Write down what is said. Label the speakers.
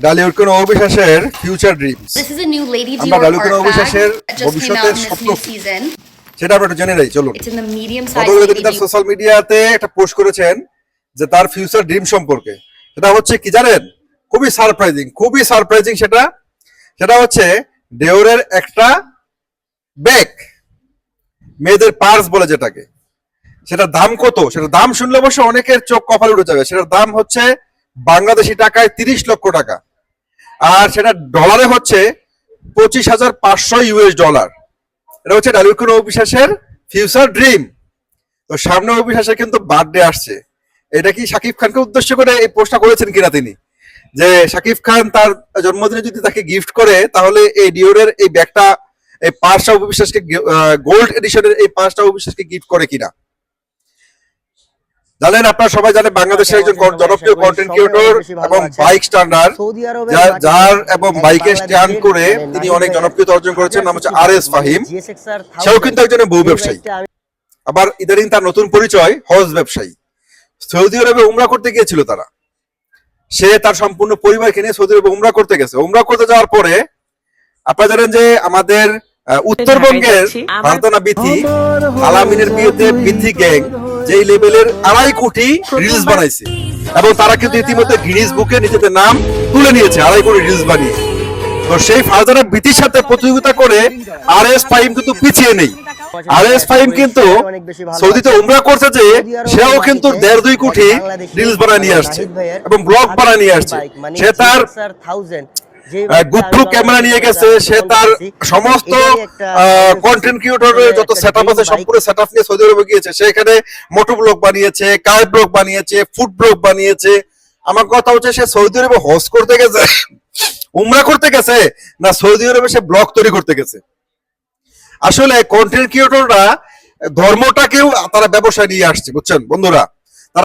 Speaker 1: ডালিউড কোন অবিশ্বাসের future dreams.
Speaker 2: This is a new Lady
Speaker 1: আমরা
Speaker 2: Dior
Speaker 1: ডালিউড কোন
Speaker 2: art bag
Speaker 1: অবিশ্বাসের
Speaker 2: that just came out
Speaker 1: ভবিষ্যতের
Speaker 2: in this
Speaker 1: স্বপ্ন
Speaker 2: new
Speaker 1: কি?
Speaker 2: season.
Speaker 1: সেটা আমরা একটু জেনে নেই, চলুন।
Speaker 2: It's in the medium size
Speaker 1: গতকাল
Speaker 2: Lady
Speaker 1: তার
Speaker 2: Dior.
Speaker 1: সোশ্যাল মিডিয়াতে একটা পোস্ট করেছেন যে তার ফিউচার ড্রিম সম্পর্কে। সেটা হচ্ছে কি জানেন? খুবই সারপ্রাইজিং। সেটা হচ্ছে ডিওরের একটা ব্যাগ, মেয়েদের পার্স বলে যেটাকে। সেটার দাম কত? সেটার দাম শুনলে অবশ্য অনেকের চোখ কপালে উঠে যাবে। সেটার দাম হচ্ছে বাংলাদেশি টাকায় 30 লক্ষ টাকা, আর সেটা ডলারে হচ্ছে 25,500 ইউএস ডলার। এটা হচ্ছে ডালিউড কোন অবিশ্বাসের ফিউচার ড্রিম। তো সামনে অবিশ্বাসের কিন্তু বার্থডে আসছে। এটা কি শাকিব খানকে উদ্দেশ্য করে এই পোস্টটা করেছেন কিনা তিনি, যে শাকিব খান তার জন্মদিনে যদি তাকে গিফট করে তাহলে এই ডিওরের এই ব্যাগটা, এই পাঁচটা অবিশ্বাসকে, গোল্ড এডিশনের এই পাঁচটা অবিশ্বাসকে গিফট করে কিনা। জানেন, আপনারা সবাই জানেন বাংলাদেশের একজন জনপ্রিয় কন্টেন্ট ক্রিয়েটর এবং বাইক স্ট্যান্ডার, যার এবং বাইকে স্ট্যান্ড করে তিনি অনেক জনপ্রিয়তা অর্জন করেছেন, নাম হচ্ছে আরএস ফাহিম। সেও কিন্তু একজন বউ ব্যবসায়ী, আবার ইদানিং তার নতুন পরিচয় হজ ব্যবসায়ী। সৌদি আরবে উমরা করতে গিয়েছিল তারা, সে তার সম্পূর্ণ পরিবারকে নিয়ে সৌদি আরবে উমরা করতে গেছে। উমরা করতে যাওয়ার পরে আপনারা জানেন যে আমাদের উত্তরবঙ্গের ফারদানা বিথি আলামিনের বিয়েতে বিথি গ্যাং যেই লেভেলের 2.5 কোটি রিলস বানাইছে, এবং তারা কিন্তু ইতিমধ্যে গিনিস বুকে নিজেদের নাম তুলে নিয়েছে 2.5 কোটি রিলস বানিয়ে। তো সেই ফারদানা বিথির সাথে প্রতিযোগিতা করে আরএস ফাহিম কিন্তু পিছিয়ে নেই। আরএস ফাহিম কিন্তু সৌদিতে উমরা করছে, যে সেও কিন্তু 1.5-2 কোটি রিলস বানায় নিয়ে আসছে এবং ব্লগ বানায় নিয়ে আসছে। সে তার গুপ্রু ক্যামেরা নিয়ে গেছে, সে তার সমস্ত কন্টেন্ট ক্রিয়েটরের যত সেটআপ আছে সম্পূর্ণ সেটআপ নিয়ে সৌদি আরবে গিয়েছে। সেখানে মোটো ব্লগ বানিয়েছে, কার ব্লগ বানিয়েছে, ফুড ব্লগ বানিয়েছে। আমার কথা হচ্ছে সে সৌদি আরবে হজ করতে গেছে, উমরা করতে গেছে, না সৌদি আরবে সে ব্লগ তৈরি করতে গেছে। আসলে কন্টেন্ট ক্রিয়েটররা ধর্মটাকেও তারা ব্যবসায় নিয়ে আসছে, বুঝছেন বন্ধুরা।